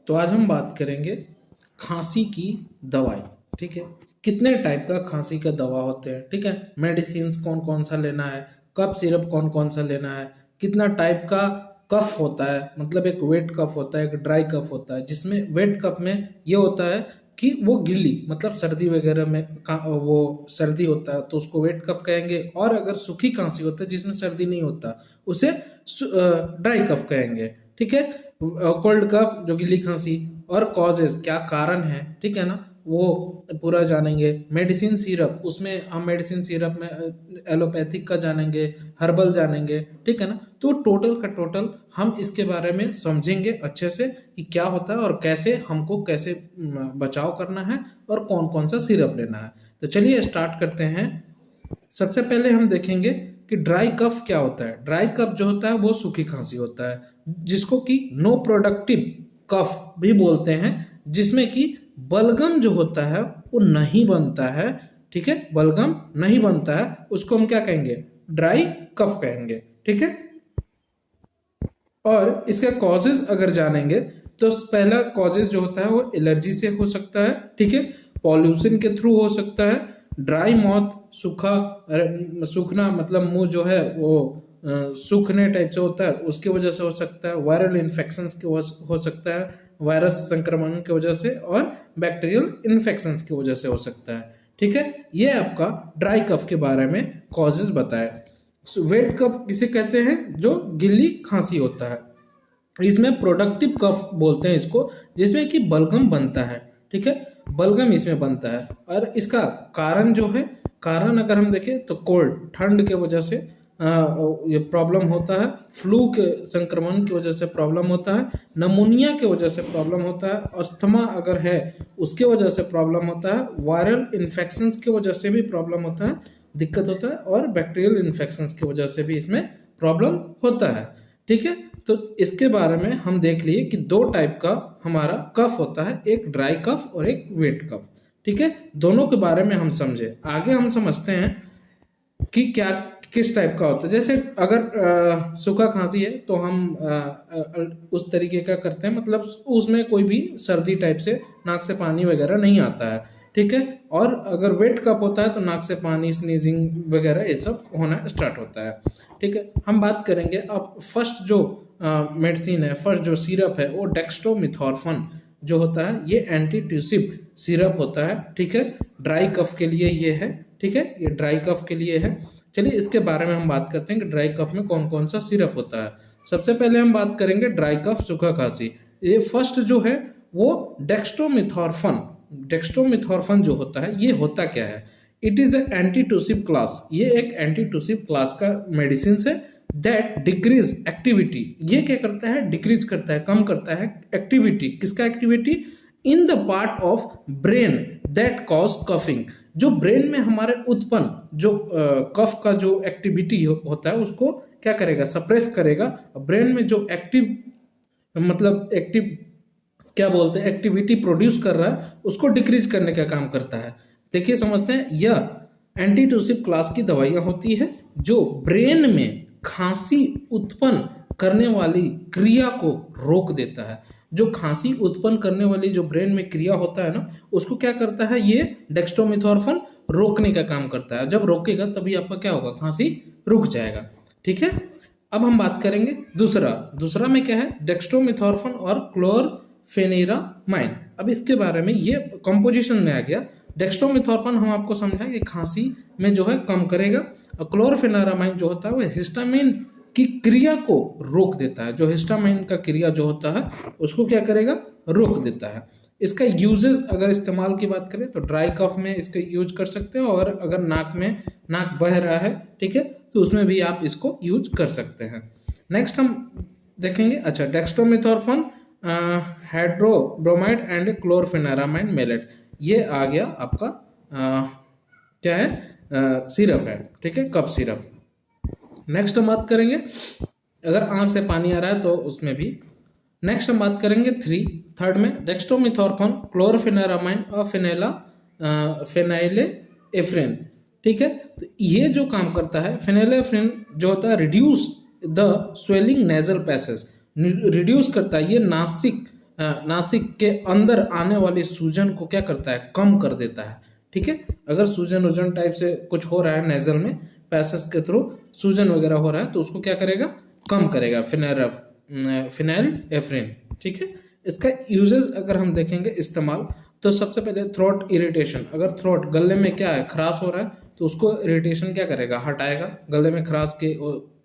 तो आज हम बात करेंगे खांसी की दवाई। ठीक है, कितने टाइप का खांसी का दवा होते हैं। ठीक है, मेडिसिन कौन कौन सा लेना है, कफ सिरप कौन कौन सा लेना है, कितना टाइप का कफ होता है, मतलब एक वेट कफ होता है, एक ड्राई कफ होता है। जिसमें वेट कफ में ये होता है कि वो गिल्ली, मतलब सर्दी वगैरह में वो सर्दी होता है तो उसको वेट कफ कहेंगे। और अगर सूखी खांसी होता है जिसमें सर्दी नहीं होता उसे ड्राई कफ कहेंगे। ठीक है, कोल्ड कफ जो गिल्ली खांसी, और कॉजेज क्या कारण है, ठीक है ना, वो पूरा जानेंगे। मेडिसिन सिरप, उसमें हम मेडिसिन सिरप में एलोपैथिक का जानेंगे, हर्बल जानेंगे। ठीक है ना, तो टोटल का टोटल हम इसके बारे में समझेंगे अच्छे से कि क्या होता है और कैसे हमको कैसे बचाव करना है और कौन कौन सा सिरप लेना है। तो चलिए स्टार्ट करते हैं। सबसे पहले हम देखेंगे कि ड्राई कफ क्या होता है। ड्राई कफ जो होता है वो सूखी खांसी होता है, जिसको कि नो प्रोडक्टिव कफ भी बोलते हैं, जिसमें कि बलगम जो होता है वो नहीं बनता है। ठीक है, बलगम नहीं बनता है, उसको हम क्या कहेंगे, ड्राई कफ कहेंगे। ठीक है, और इसका कॉजेज अगर जानेंगे तो पहला कॉजेज जो होता है वो एलर्जी से हो सकता है। ठीक है, पॉल्यूशन के थ्रू हो सकता है, ड्राई माउथ, सूखना मतलब मुंह जो है वो सूखने टाइप से होता है उसकी वजह से हो सकता है, वायरल इन्फेक्शन की हो सकता है, वायरस संक्रमण की वजह से, और बैक्टीरियल इन्फेक्शन की वजह से हो सकता है। ठीक है, ये आपका ड्राई कफ के बारे में कॉजेज बताए। वेट कफ किसे कहते हैं, जो गिल्ली खांसी होता है, इसमें प्रोडक्टिव कफ बोलते हैं इसको, जिसमें कि बलगम बनता है। ठीक है, बलगम इसमें बनता है। और इसका कारण जो है, कारण अगर हम देखें तो कोल्ड, ठंड के वजह से ये प्रॉब्लम होता है, फ्लू के संक्रमण की वजह से प्रॉब्लम होता है, नमोनिया की वजह से प्रॉब्लम होता है, अस्थमा अगर है उसके वजह से प्रॉब्लम होता है, वायरल इन्फेक्शंस की वजह से भी प्रॉब्लम होता है, दिक्कत होता है, और बैक्टीरियल इन्फेक्शंस की वजह से भी इसमें प्रॉब्लम होता है। ठीक है, तो इसके बारे में हम देख लिए कि दो टाइप का हमारा कफ होता है, एक ड्राई कफ और एक वेट कफ। ठीक है, दोनों के बारे में हम समझे। आगे हम समझते हैं कि क्या किस टाइप का होता है। जैसे अगर सूखा खांसी है तो हम उस तरीके का करते हैं, मतलब उसमें कोई भी सर्दी टाइप से नाक से पानी वगैरह नहीं आता है। ठीक है, और अगर वेट कप होता है तो नाक से पानी, स्नीजिंग वगैरह ये सब होना स्टार्ट होता है। ठीक है, हम बात करेंगे अब फर्स्ट जो मेडिसिन है, फर्स्ट जो सिरप है वो डेक्स्ट्रोमिथॉर्फन जो होता है, ये एंटी ट्यूसिव सिरप होता है। ठीक है, ड्राई कफ के लिए ये है। ठीक है, ये ड्राई कफ के लिए है। चलिए इसके बारे में हम बात करते हैं कि ड्राई कफ में कौन कौन सा सिरप होता है। सबसे पहले हम बात करेंगे ड्राई कफ, सूखा खांसी। ये फर्स्ट जो है वो डेक्स्ट्रोमिथॉर्फन। डेक्स्ट्रोमिथॉर्फन जो होता है ये होता क्या है, इट इज ए एंटीटूसिव क्लास। ये एक एंटीटूसिव क्लास का मेडिसिन है दैट डिक्रीज एक्टिविटी। ये क्या करता है, डिक्रीज करता है, कम करता है एक्टिविटी। किसका activity, in the part of brain that cause coughing. जो ब्रेन में हमारे उत्पन्न जो कफ का जो एक्टिविटी होता है उसको क्या करेगा, सप्रेस करेगा। ब्रेन में जो एक्टिव, मतलब एक्टिव क्या बोलते हैं, एक्टिविटी प्रोड्यूस कर रहा है उसको डिक्रीज करने का काम करता है। देखिए समझते हैं, यह एंटीट्यूसिव क्लास की दवाइयां होती है जो ब्रेन में खांसी उत्पन्न करने वाली क्रिया को रोक देता है। जो खांसी उत्पन्न करने वाली जो ब्रेन में क्रिया होता है ना, उसको क्या करता है, ये डेक्स्ट्रोमिथॉर्फन रोकने का काम करता है। जब रोकेगा तभी आपका क्या होगा, खांसी रुक जाएगा। ठीक है, अब हम बात करेंगे दूसरा में क्या है, डेक्स्ट्रोमिथॉर्फन और क्लोरफेनेरामाइन। अब इसके बारे में ये कंपोजिशन में आ गया। डेक्स्ट्रोमिथॉर्फन हम आपको समझाएं कि खांसी में जो है कम करेगा, और क्लोरफेनेरामाइन जो होता है वो हिस्टामिन की क्रिया को रोक देता है। जो हिस्टामिन का क्रिया जो होता है उसको क्या करेगा, रोक देता है। इसका यूजेस अगर इस्तेमाल की बात करें तो ड्राई कफ में इसका यूज कर सकते हैं, और अगर नाक बह रहा है, ठीक है, तो उसमें भी आप इसको यूज कर सकते हैं। नेक्स्ट हम देखेंगे, अच्छा, डेक्स्ट्रोमिथॉर्फन, हाइड्रोब्रोमाइड एंड क्लोरफेनेरामाइन मेलेट, ये आ गया आपका क्या है, सिरप है। ठीक है, कफ सिरप। नेक्स्ट हम बात करेंगे, अगर आंख से पानी आ रहा है तो उसमें भी। नेक्स्ट हम बात करेंगे थर्ड में, डेक्स्ट्रोमिथॉर्फन, क्लोरफेनेरामाइन और फेनाइलेफ्रिन। ठीक है, तो ये जो काम करता है, फेनाइलेफ्रिन जो होता है, reduce the swelling nasal passage, reduce करता है, ये नासिक नासिक के अंदर आने वाली सूजन को क्या करता है, कम कर देता है। ठीक है, अगर सूजन वजन टाइप से कुछ हो रहा है नेजल में, पैसेज के थ्रू सूजन वगैरह हो रहा है, तो उसको क्या करेगा, कम करेगा फिनाइल एफ्रिन। ठीक है, इसका यूजेस अगर हम देखेंगे इस्तेमाल, तो सबसे पहले थ्रोट इरिटेशन, अगर थ्रोट गले में क्या है, खराश हो रहा है, तो उसको इरिटेशन क्या करेगा, हटाएगा, गले में खराश के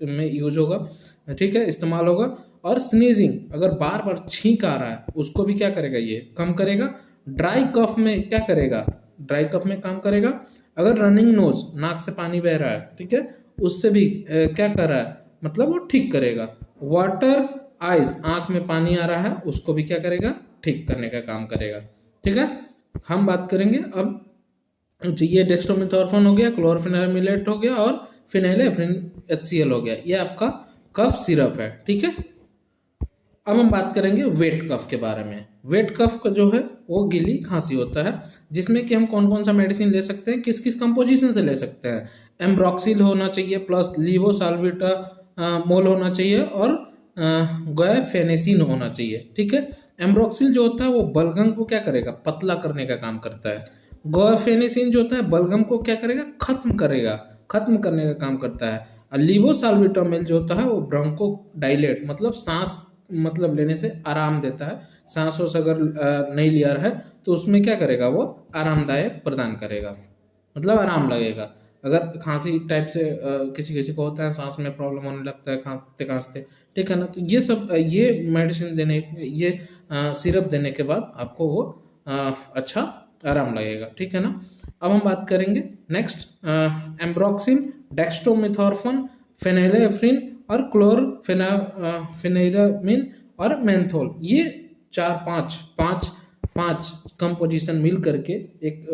में यूज होगा। ठीक है, इस्तेमाल होगा। और स्नीजिंग, अगर बार बार छींक आ रहा है, उसको भी क्या करेगा, ये कम करेगा। ड्राई कफ में क्या करेगा, ड्राई कफ में काम करेगा। अगर रनिंग नोज, नाक से पानी बह रहा है, ठीक है, उससे भी क्या कर रहा है, मतलब वो ठीक करेगा। वाटर आइज, आंख में पानी आ रहा है, उसको भी क्या करेगा, ठीक करने का काम करेगा। ठीक है, हम बात करेंगे अब, ये डेक्स्ट्रोमेथोर्फन हो गया, क्लोरफेनामिलेट हो गया, और फिनाइलेफ्रिन HCl हो गया। ये आपका कफ सिरप है। ठीक है, अब हम बात करेंगे वेट कफ के बारे में। वेट कफ का जो है वो गीली खांसी होता है, जिसमें कि हम कौन कौन सा मेडिसिन ले सकते हैं, किस किस कंपोजिशन से ले सकते हैं। एम्ब्रोक्सिल होना चाहिए, प्लस लीवोसाल्बिटामोल होना चाहिए, और गुआफेनेसिन होना चाहिए। ठीक है, एम्ब्रोक्सिल जो होता है वो बलगम को क्या करेगा, पतला करने का काम करता है। गुआफेनेसिन जो होता है बलगम को क्या करेगा, खत्म करेगा, खत्म करने का काम करता है। और लीवोसाल्बिटामोल जो होता है वो ब्रोंको डायलेट, मतलब सांस मतलब लेने से आराम देता है। सांस वास अगर नहीं लिया है तो उसमें क्या करेगा, वो आरामदायक प्रदान करेगा, मतलब आराम लगेगा। अगर खांसी टाइप से किसी किसी को होता है, सांस में प्रॉब्लम होने लगता है खांसते खांसते, ठीक है ना, तो ये सब ये मेडिसिन देने, ये सिरप देने के बाद आपको वो अच्छा आराम लगेगा। ठीक है ना। अब हम बात करेंगे नेक्स्ट, एम्ब्रोक्सिन, डेक्स्ट्रोमेथोर्फन, फेनिलेफ्रिन और क्लोरफेनामिन और मेंथोल, ये चार पांच कंपोजिशन मिल करके एक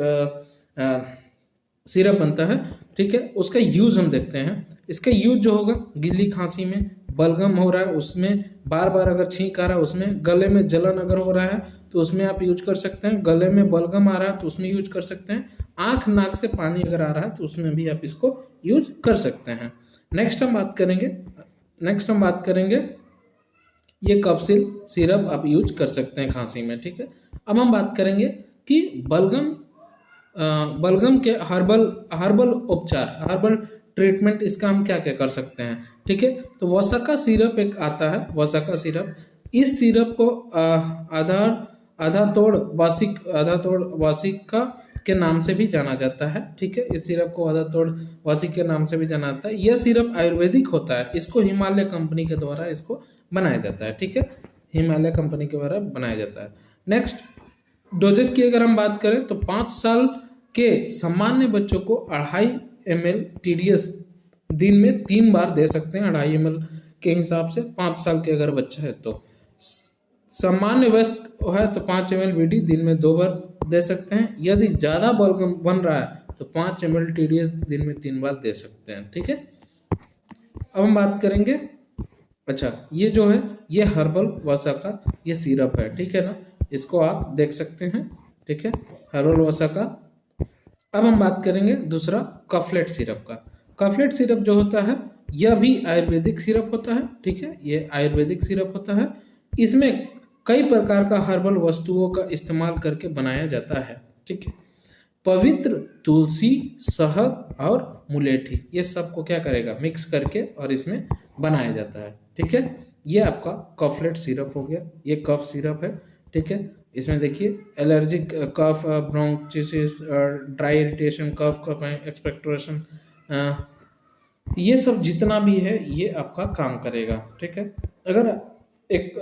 सिरप बनता है। ठीक है, उसका यूज हम देखते हैं। इसका यूज जो होगा, गिल्ली खांसी में, बलगम हो रहा है उसमें, बार बार अगर छींक आ रहा है उसमें, गले में जलन अगर हो रहा है तो उसमें आप यूज कर सकते हैं, गले में बलगम आ रहा है तो उसमें यूज कर सकते हैं, आंख नाक से पानी अगर आ रहा है तो उसमें भी आप इसको यूज कर सकते हैं। नेक्स्ट हम बात करेंगे ये कफसिल सिरप आप यूज कर सकते हैं खांसी में। ठीक है, अब हम बात करेंगे कि बलगम के हर्बल उपचार, हर्बल ट्रीटमेंट, इसका हम क्या क्या कर सकते हैं। ठीक है, तो वसाका सिरप एक आता है, वसाका सिरप। इस सिरप को आधा तोड़ वासिका के नाम से भी जाना जाता है। ठीक है, इस सिरप को आधा तोड़ वासिक के नाम से भी जाना जाता है। यह सिरप आयुर्वेदिक होता है, इसको हिमालय कंपनी के द्वारा इसको बनाया जाता है। ठीक है, हिमालय कंपनी के द्वारा बनाया जाता है। नेक्स्ट, डोजेस की अगर हम बात करें तो 5 साल के सामान्य बच्चों को 2.5 ml TDS दिन में 3 बार दे सकते हैं, 2.5 ml के हिसाब से। 5 साल के अगर बच्चा है तो, सामान्य वयस्क है तो 5 ml VD दिन में 2 बार दे सकते हैं। यदि ज़्यादा बलगम बन रहा है तो 5 ml TDS दिन में 3 बार दे सकते हैं। ठीक है, अब हम बात करेंगे, अच्छा ये जो है ये हर्बल वसा का ये सिरप है। ठीक है ना, इसको आप देख सकते हैं। ठीक है, हर्बल वसा का। अब हम बात करेंगे दूसरा, कफलेट सिरप का। कफलेट सिरप जो होता है यह भी आयुर्वेदिक सिरप होता है। ठीक है, ये आयुर्वेदिक सिरप होता है। इसमें कई प्रकार का हर्बल वस्तुओं का इस्तेमाल करके बनाया जाता है। ठीक है, पवित्र तुलसी, शहद और मुलेठी, ये सब को क्या करेगा, मिक्स करके और इसमें बनाया जाता है। ठीक है, ये आपका कफलेट सिरप हो गया, ये कफ सिरप है। ठीक है, इसमें देखिए एलर्जिक कफ, ब्रोंचिटिस, ड्राई इरिटेशन, कफ एक्सपेक्टोरेशन, ये सब जितना भी है ये आपका काम करेगा। ठीक है, अगर एक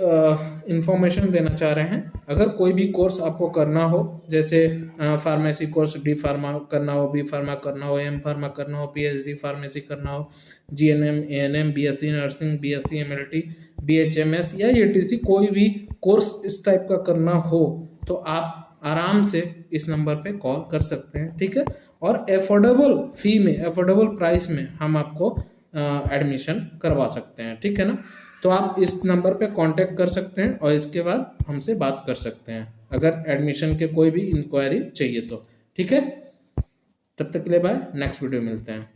इंफॉर्मेशन देना चाह रहे हैं, अगर कोई भी कोर्स आपको करना हो, जैसे फार्मेसी कोर्स, D फार्मा करना हो, B फार्मा करना हो, M फार्मा करना हो, PhD फार्मेसी करना हो, GNM, ANM, BSc nursing, BSc MLT, BHMS या ETC, कोई भी कोर्स इस टाइप का करना हो तो आप आराम से इस नंबर पे कॉल कर सकते हैं। ठीक है, और एफोर्डेबल फी में, एफोर्डेबल प्राइस में हम आपको एडमिशन करवा सकते हैं। ठीक है ना, तो आप इस नंबर पे कांटेक्ट कर सकते हैं और इसके बाद हमसे बात कर सकते हैं अगर एडमिशन के कोई भी इंक्वायरी चाहिए तो। ठीक है, तब तक के लिए बाय, नेक्स्ट वीडियो मिलते हैं।